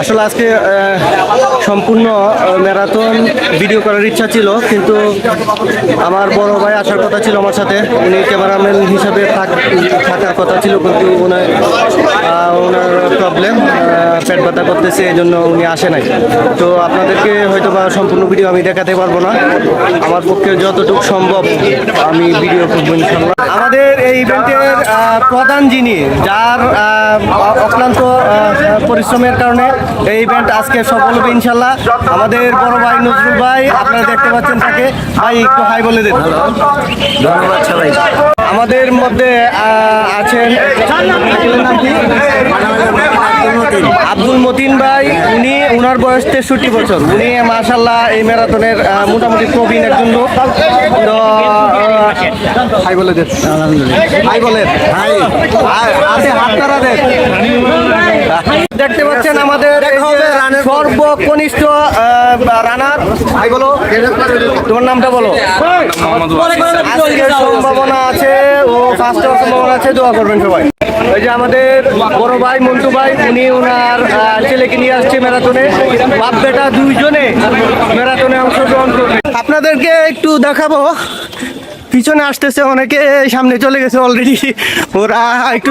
আসলে আজকে সম্পূর্ণ ম্যারাথন ভিডিও করার ইচ্ছা ছিল, কিন্তু আমার বড় ভাই আসার কথা ছিল আমার সাথে। উনি ক্যামেরাম্যান হিসাবে থাকার কথা ছিল, কিন্তু ওনার প্রবলেম, পেট ব্যথা করতেছে, এই জন্য উনি আসে নাই। তো আপনাদেরকে হয়তো বা সম্পূর্ণ ভিডিও আমি দেখাতে পারবো না। আমার পক্ষে যতটুকু সম্ভব আমি ভিডিও করবো ইনশাল্লাহ। আমাদের এই ইভেন্টের প্রধান যিনি, যার অক্লান্ত পরিশ্রমের কারণে এই ইভেন্ট আজকে সফল হবে ইনশাল্লাহ, আমাদের বড় ভাই নজরুল ভাই। আপনারা দেখতে পাচ্ছেন তাকে। ভাই একটু হাই বলে দেন। ধন্যবাদ সবাই। আমাদের মধ্যে আছেন আব্দুল মতিন ভাই। উনার বয়স 63 বছর। উনি মাশাআল্লাহ এই ম্যারাথনের মোটামুটি প্রবীণ একজন লোক। তো হাই বলে দেন। হাই বলেন। হাতে হাত তারা দেন। দেখতে পাচ্ছেন আমাদের সর্বকনিষ্ঠ রানার। ভাই বলো, তোমার নামটা বলো। আজকের সম্ভাবনা আছে, ও ফার্স্ট হওয়ার সম্ভাবনা আছে, দোয়া করবেন সবাই। ওই যে আমাদের বড় ভাই মন্টু ভাই, উনি ওনার ছেলেকে নিয়ে আসছে ম্যারাথনে। বাপ বেটা দুইজনে ম্যারাথনে অংশগ্রহণ করবে। আপনাদেরকে একটু দেখাবো, পিছনে আসতেছে অনেকে, সামনে চলে গেছে অলরেডি। ওরা একটু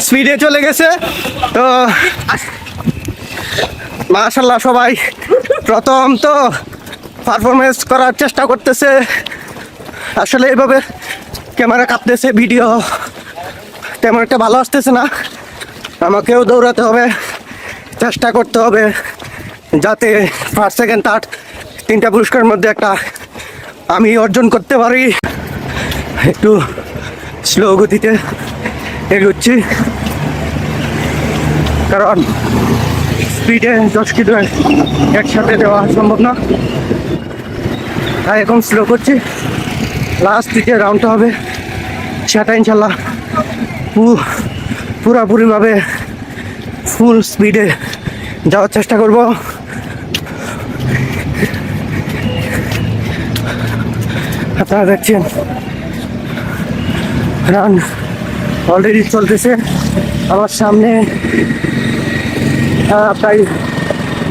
স্পিডে চলে গেছে। তো মাশাআল্লাহ সবাই প্রথম তো পারফরমেন্স করার চেষ্টা করতেছে। আসলে এভাবে ক্যামেরা কাঁপতেছে, ভিডিও তেমন একটা ভালো আসতেছে না। আমাকেও দৌড়াতে হবে, চেষ্টা করতে হবে যাতে ফার্স্ট সেকেন্ড থার্ড তিনটা পুরস্কারের মধ্যে একটা আমি অর্জন করতে পারি। একটু স্লো গতিতে এগোচ্ছি, কারণ স্পিডে 10 কিলো একসাথে দেওয়া সম্ভব না। তাই এখন স্লো করছি। লাস্ট যে রাউন্ডটা হবে সেটা ইনশাল্লাহ পুরাপুরিভাবে ফুল স্পিডে যাওয়ার চেষ্টা করব। আপনারা দেখছেন রান অলরেডি চলতেছে। আমার সামনে প্রায়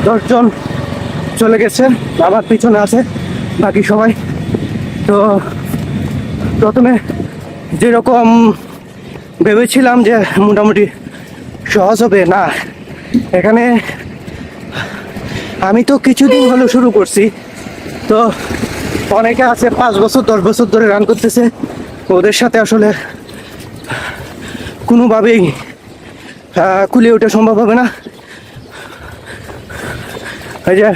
10 জন চলে গেছে, আমার পিছনে আছে বাকি সবাই। তো প্রথমে যেরকম ভেবেছিলাম যে মোটামুটি সহজ হবে, না, এখানে আমি তো কিছুদিন হলো শুরু করছি। তো অনেকে আছে 5 বছর 10 বছর ধরে রান করতেছে, ওদের সাথে আসলে কোনোভাবেই কুলিয়ে ওঠা সম্ভব হবে না। এই যে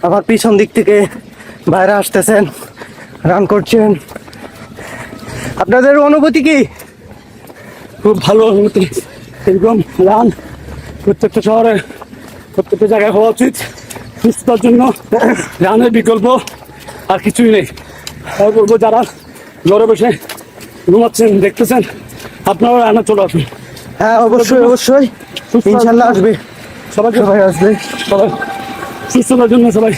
আমার পিছন দিক থেকে বাইরে আসতেছেন, রান করছেন। আপনাদের অনুভূতি কি? খুব ভালো অনুভূতি। এরকম রান প্রত্যেকটা শহরে প্রত্যেকটা জায়গায় হওয়া উচিত। সুস্থতার জন্য রানের বিকল্প আর কিছুই নেই। তাই বলবো, যারা ঘরে বসে ঘুমাচ্ছেন, দেখতেছেন, আপনারাও রান্না চলে আসুন। হ্যাঁ, অবশ্যই অবশ্যই ইনশাল্লাহ আসবে, সবাই আসবে। সবাই সুস্থতার জন্য সবাই